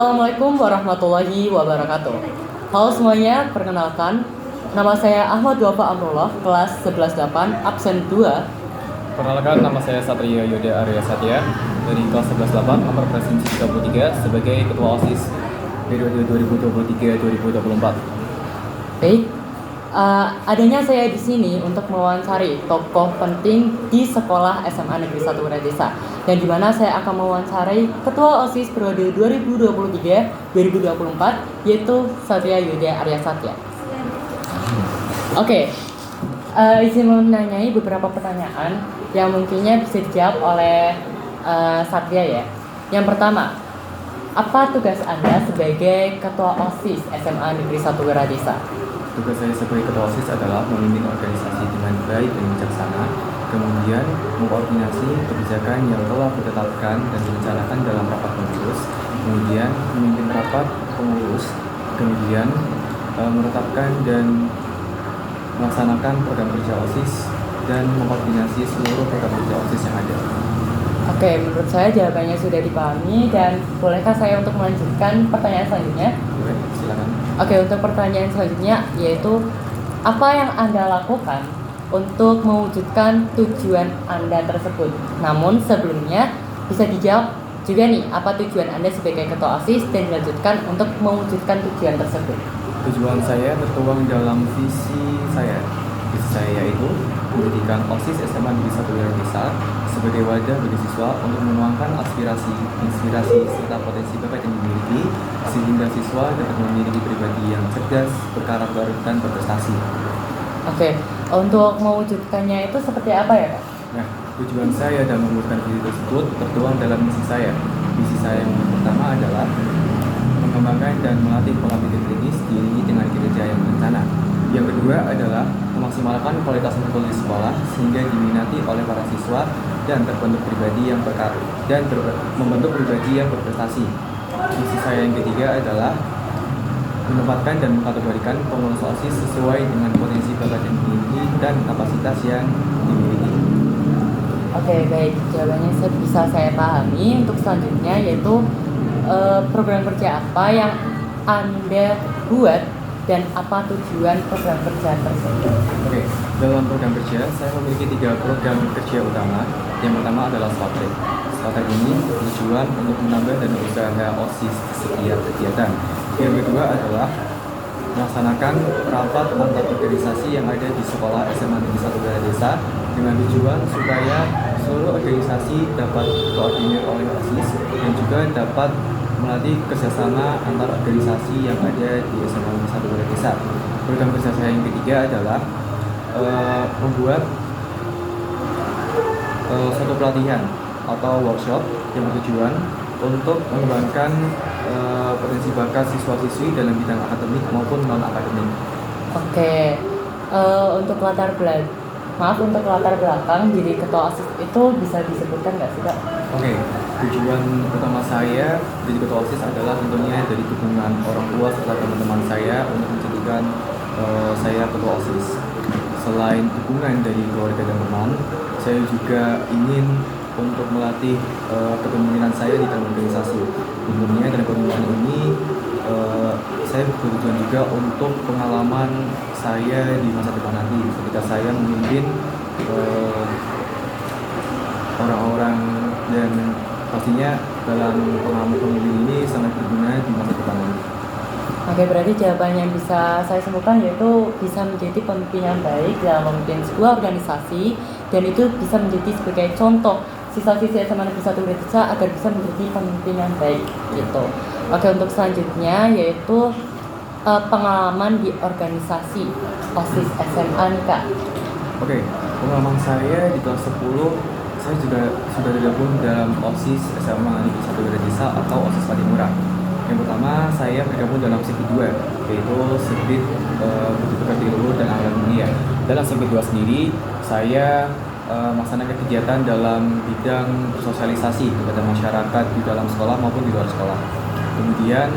Assalamualaikum warahmatullahi wabarakatuh. Halo semuanya, perkenalkan nama saya Ahmad Wafa Amrullah, kelas 11-8, absen 2. Perkenalkan, nama saya Satria Yoda Arya Satya dari kelas 11-8, nomor presensi 33 sebagai Ketua OSIS periode 2023-2024. Baik, adanya saya di sini untuk mewawancari tokoh penting di sekolah SMA Negeri 1 Desa, dan di mana saya akan mewawancarai Ketua OSIS periode 2023-2024, yaitu Satria Yuda Arya Satya. Oke, izin menanyai beberapa pertanyaan yang mungkinnya bisa dijawab oleh Satria ya. Yang pertama, apa tugas Anda sebagai Ketua OSIS SMA Negeri 1 Desa? Tugas saya sebagai Ketua OSIS adalah memimpin organisasi dengan baik dan bijaksana, kemudian mengkoordinasi kebijakan yang telah ditetapkan dan direncanakan dalam rapat pengurus, kemudian memimpin rapat pengurus, kemudian menetapkan dan melaksanakan program kerja OSIS dan mengkoordinasi seluruh program kerja OSIS yang ada. Oke, menurut saya jawabannya sudah dipahami, dan bolehkah saya untuk melanjutkan pertanyaan selanjutnya? Oke, silakan. Oke, untuk pertanyaan selanjutnya yaitu apa yang Anda lakukan untuk mewujudkan tujuan Anda tersebut? Namun sebelumnya bisa dijawab juga nih, apa tujuan Anda sebagai Ketua OSIS, dan dilanjutkan untuk mewujudkan tujuan tersebut. Tujuan saya tertuang dalam visi saya. Visi saya yaitu menjadikan OSIS SMA Negeri 1 Desa sebagai wadah bagi siswa untuk menuangkan aspirasi, inspirasi, serta potensi bakat yang dimiliki, sehingga siswa dapat memiliki pribadi yang cerdas, berkarakter, dan berprestasi. Oke, untuk mewujudkannya itu seperti apa ya, Kak? Nah, tujuan saya dalam mewujudkan visi tersebut tertuang dalam misi saya. Misi saya yang pertama adalah mengembangkan dan melatih pola pikir kritis diiringi dengan kinerja yang berencana. Yang kedua adalah memaksimalkan kualitas matkul di sekolah sehingga diminati oleh para siswa dan terbentuk pribadi yang membentuk pribadi yang berprestasi. Misi saya yang ketiga adalah menempatkan dan mengkategorikan pengurus OSIS sesuai dengan potensi bakat yang dimiliki dan kapasitas yang dimiliki. Oke, baik, jawabannya bisa saya pahami. Untuk selanjutnya yaitu program kerja apa yang Anda buat dan apa tujuan program kerja tersebut? Oke, dalam program kerja saya memiliki 3 program kerja utama. Yang pertama adalah SWATREK. SWATREK ini bertujuan untuk menambah dana usaha OSIS di setiap kegiatan. Yang kedua adalah melaksanakan rapat antar organisasi yang ada di sekolah SMA Negeri 1 Desa dengan tujuan supaya seluruh organisasi dapat koordinir oleh OSIS dan juga dapat melatih kerjasama antar organisasi yang ada di SMA Negeri 1 Desa. Program kerja saya yang ketiga adalah membuat suatu pelatihan atau workshop yang bertujuan untuk mengembangkan potensi bakat siswa-siswi dalam bidang akademik maupun non-akademik. Oke, untuk latar belakang jadi Ketua OSIS itu bisa disebutkan nggak sih, Kak? Oke, tujuan utama saya jadi Ketua OSIS adalah tentunya dari dukungan orang tua serta teman-teman saya untuk menjadikan saya Ketua OSIS. Selain dukungan dari keluarga dan teman, saya juga ingin untuk melatih kepemimpinan saya di dalam organisasi. Tentunya dalam kepemimpinan ini saya bertujuan juga untuk pengalaman saya di masa depan nanti ketika saya memimpin orang-orang, dan pastinya dalam pengalaman pemimpin ini sangat berguna di masa depan nanti. Oke, berarti jawaban yang bisa saya simpulkan yaitu bisa menjadi pemimpin yang baik dalam memimpin sebuah organisasi, dan itu bisa menjadi sebagai contoh siswa-siswi SMA Negeri 1 Desa agar bisa menjadi pemimpin yang baik gitu. Oke, untuk selanjutnya yaitu pengalaman di organisasi OSIS SMA nih, Kak. Oke, pengalaman saya di kelas 10, saya juga sudah tergabung dalam OSIS SMA Negeri 1 Desa atau OSIS Patimura. Yang pertama, saya bergabung dalam sirkuit 2, yaitu sirkuit Budi Pekerti Luhur dan Anggaran Mulia. Dalam sirkuit 2 sendiri, saya melaksanakan kegiatan dalam bidang sosialisasi kepada masyarakat di dalam sekolah maupun di luar sekolah. Kemudian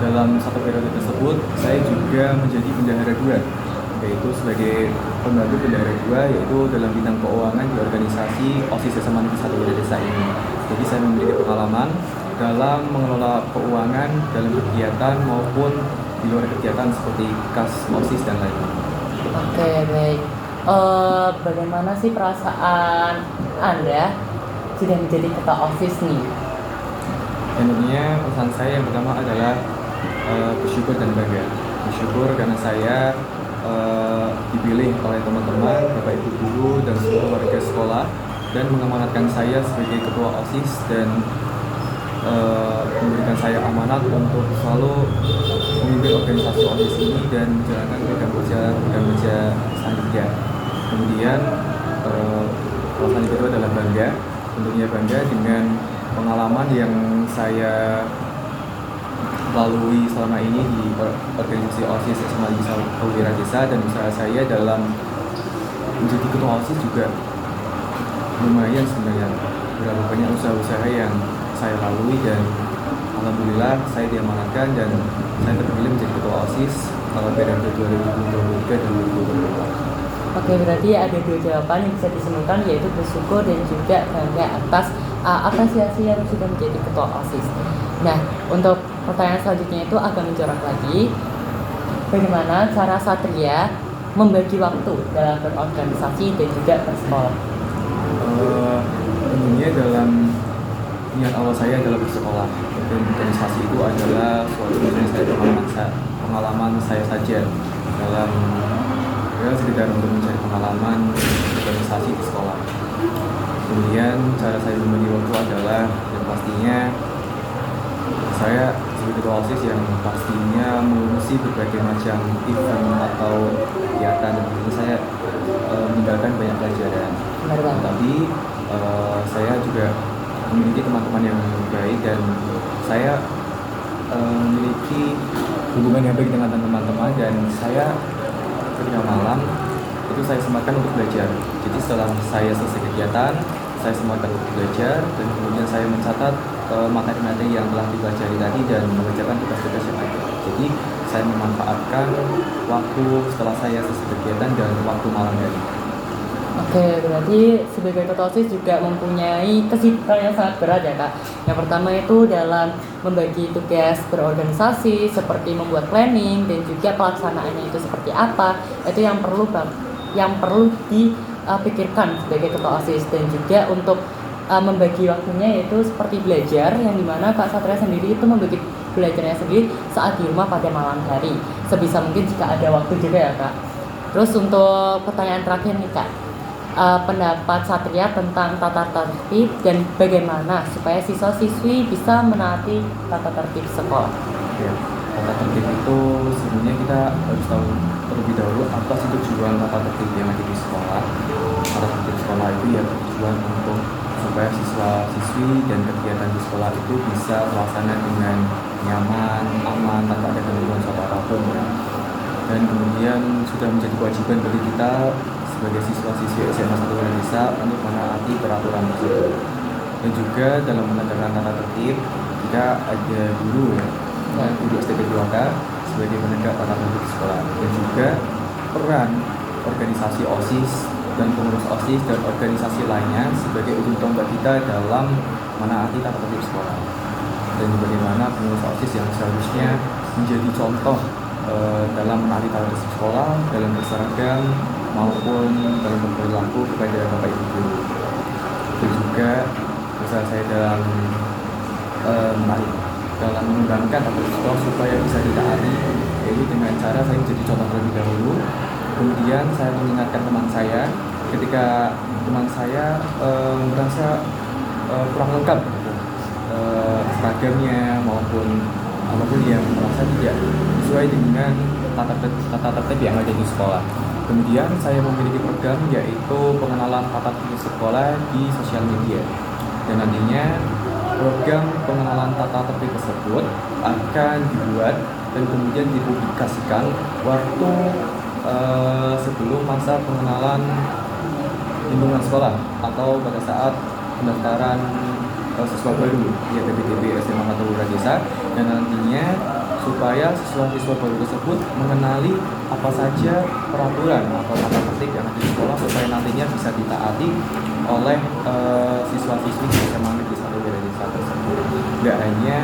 dalam satu periode tersebut, saya juga menjadi bendahara 2, yaitu sebagai pembantu bendahara 2, yaitu dalam bidang keuangan di organisasi OSIS SMA Negeri 1 Desa ini. Jadi saya memiliki pengalaman dalam mengelola keuangan dalam kegiatan maupun di luar kegiatan seperti kas, OSIS dan lainnya. Oke, baik. Bagaimana sih perasaan Anda sudah menjadi ketua OSIS nih? Dan tentunya pesan saya yang pertama adalah bersyukur dan bangga. Bersyukur karena saya dipilih oleh teman-teman, Bapak Ibu guru dan seluruh warga sekolah dan mengamanatkan saya sebagai ketua OSIS dan memberikan saya amanat untuk selalu memimpin organisasi OSIS ini dan menjalankan program kerja selanjutnya. Kemudian perasaan yang kedua adalah bangga, tentunya bangga dengan pengalaman yang saya lalui selama ini di organisasi OSIS SMA Wira Desa, dan usaha saya dalam menjadi ketua OSIS juga lumayan sebenarnya. Berapa banyak usaha-usaha yang saya lalui dan alhamdulillah saya diamanatkan dan saya terpilih menjadi ketua OSIS periode 2023 dan 2024. Oke, berarti ada dua jawaban yang bisa disimpulkan, yaitu bersyukur dan juga bangga atas apresiasi yang sudah menjadi ketua OSIS. Nah, untuk pertanyaan selanjutnya itu agak menjorok lagi. Bagaimana cara Satria membagi waktu dalam berorganisasi dan juga bersekolah? Tentunya dalam niat awal saya adalah bersekolah, dan organisasi itu adalah suatu yang saya pengalaman saya saja dalam sekedar untuk mencari pengalaman organisasi di sekolah. Kemudian cara saya membagi waktu adalah yang pastinya saya sebagai ketua OSIS yang pastinya mengurusi berbagai macam event atau kegiatan, dan tentu saya meninggalkan banyak pelajaran. Tetapi saya juga memiliki teman-teman yang baik dan saya memiliki hubungan yang baik dengan teman-teman, dan saya ketika malam itu saya sempatkan untuk belajar. Jadi setelah saya selesai kegiatan, saya sempatkan untuk belajar dan kemudian saya mencatat materi-materi yang telah dipelajari tadi dan mengerjakan tugas-tugas yang ada. Jadi saya memanfaatkan waktu setelah saya selesai kegiatan dan waktu malam hari. Oke, berarti sebagai ketua OSIS juga mempunyai kesibukan yang sangat berat ya Kak. Yang pertama itu dalam membagi tugas berorganisasi seperti membuat planning dan juga pelaksanaannya itu seperti apa. Itu yang perlu dipikirkan sebagai ketua OSIS, dan juga untuk membagi waktunya yaitu seperti belajar, yang dimana Kak Satria sendiri itu membagi belajarnya sendiri saat di rumah pada malam hari. Sebisa mungkin jika ada waktu juga ya Kak. Terus untuk pertanyaan terakhir nih Kak. Pendapat Satria tentang tata tertib dan bagaimana supaya siswa-siswi bisa menaati tata tertib sekolah. Ya, tata tertib itu sebenarnya kita harus tahu terlebih dahulu apa sih tujuan tata tertib yang ada di sekolah. Tata tertib sekolah itu ya tujuan untuk supaya siswa-siswi dan kegiatan di sekolah itu bisa terlaksana dengan nyaman, aman, tanpa ada gangguan suatu apapun ya. Dan kemudian sudah menjadi kewajiban bagi kita sebagai siswa-siswi SMA 1 Wira Desa untuk menaati peraturan tersebut. Dan juga dalam menegakkan tata tertib, kita ada guru ya, guru STP 2K sebagai penegak tata tertib sekolah, dan juga peran organisasi OSIS dan pengurus OSIS dan organisasi lainnya sebagai ujung tombak kita dalam menaati tata tertib sekolah. Dan bagaimana pengurus OSIS yang seharusnya menjadi contoh dalam menaati tata tertib sekolah, dalam berseragam maupun dalam berperilaku kepada Bapak Ibu guru. Dan juga usaha saya dalam mengembangkan tata tertib sekolah supaya bisa ditaati, yaitu dengan cara saya menjadi contoh terlebih dahulu. Kemudian saya mengingatkan teman saya ketika teman saya merasa kurang lengkap seragamnya maupun apapun yang merasa tidak sesuai dengan tata tertib yang ada di sekolah. Kemudian saya memiliki program yaitu pengenalan tata tertib sekolah di sosial media, dan nantinya program pengenalan tata tertib tersebut akan dibuat dan kemudian dipublikasikan waktu sebelum masa pengenalan lingkungan sekolah atau pada saat pendaftaran siswa baru ya PPDB SMA 1 Wira Desa, dan nantinya supaya siswa-siswa baru tersebut mengenali apa saja peraturan atau tata tertib yang ada di sekolah supaya nantinya bisa ditaati oleh siswa-siswi SMA Negeri 1 Wira Desa. tata tersebut. Nggak hanya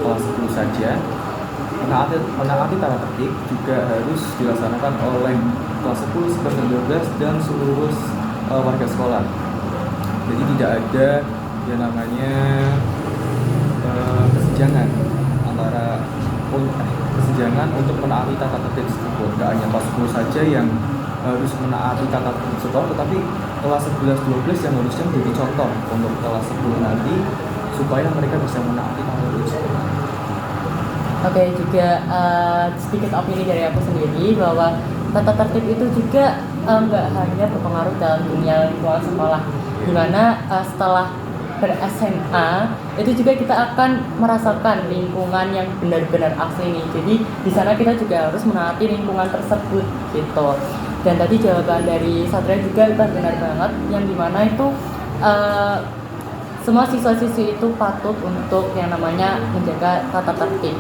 kelas 10 saja, menaati tata tertib juga harus dilaksanakan oleh kelas 10, 11, 12 dan seluruh warga sekolah. Jadi tidak ada yang namanya kesenjangan kesenjangan untuk menaati tata tertib tersebut. Tidak hanya kelas 10 saja yang harus menaati tata tertib sekolah, tetapi kelas 11, 12 yang harusnya menjadi contoh untuk kelas 10 nanti supaya mereka bisa menaati tata tertib sekolah. Oke, juga sedikit opini dari aku sendiri bahwa tata tertib itu juga nggak hanya berpengaruh dalam dunia lingkungan sekolah, dimana setelah ber-SMA itu juga kita akan merasakan lingkungan yang benar-benar asli nih. Jadi di sana kita juga harus menaati lingkungan tersebut gitu. Dan tadi jawaban dari Satria juga benar banget, yang dimana itu semua siswa-siswi itu patut untuk yang namanya menjaga tata tertib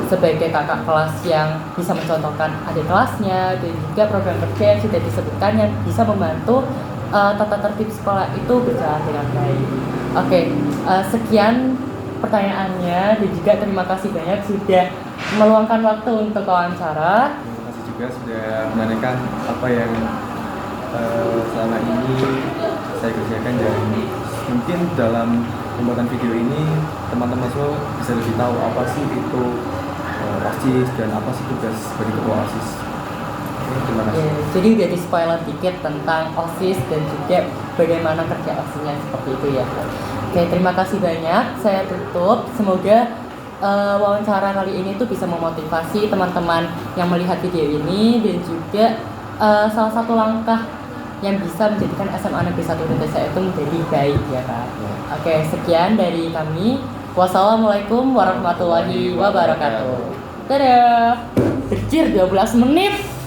sebagai kakak kelas yang bisa mencontohkan adik kelasnya, dan juga program kerja yang sudah disebutkan yang bisa membantu tata tertib sekolah itu berjalan dengan baik. Oke, sekian pertanyaannya, dan juga terima kasih banyak sudah meluangkan waktu untuk wawancara. Terima kasih juga sudah menanyakan apa yang selama ini saya kerjakan, dan mungkin dalam pembuatan video ini teman-teman semua bisa lebih tahu apa sih itu OSIS dan apa sih tugas bagi ketua OSIS. Terima kasih. Jadi udah di spoiler dikit tentang OSIS dan juga bagaimana kerja OSISnya seperti itu ya. Oke, terima kasih banyak. Saya tutup. Semoga wawancara kali ini tuh bisa memotivasi teman-teman yang melihat video ini, dan juga salah satu langkah yang bisa menjadikan SMA Negeri 1 Desa itu menjadi baik ya Kak. Oke, sekian dari kami. Wassalamualaikum warahmatullahi wabarakatuh. Dadah. Berjir 12 menit.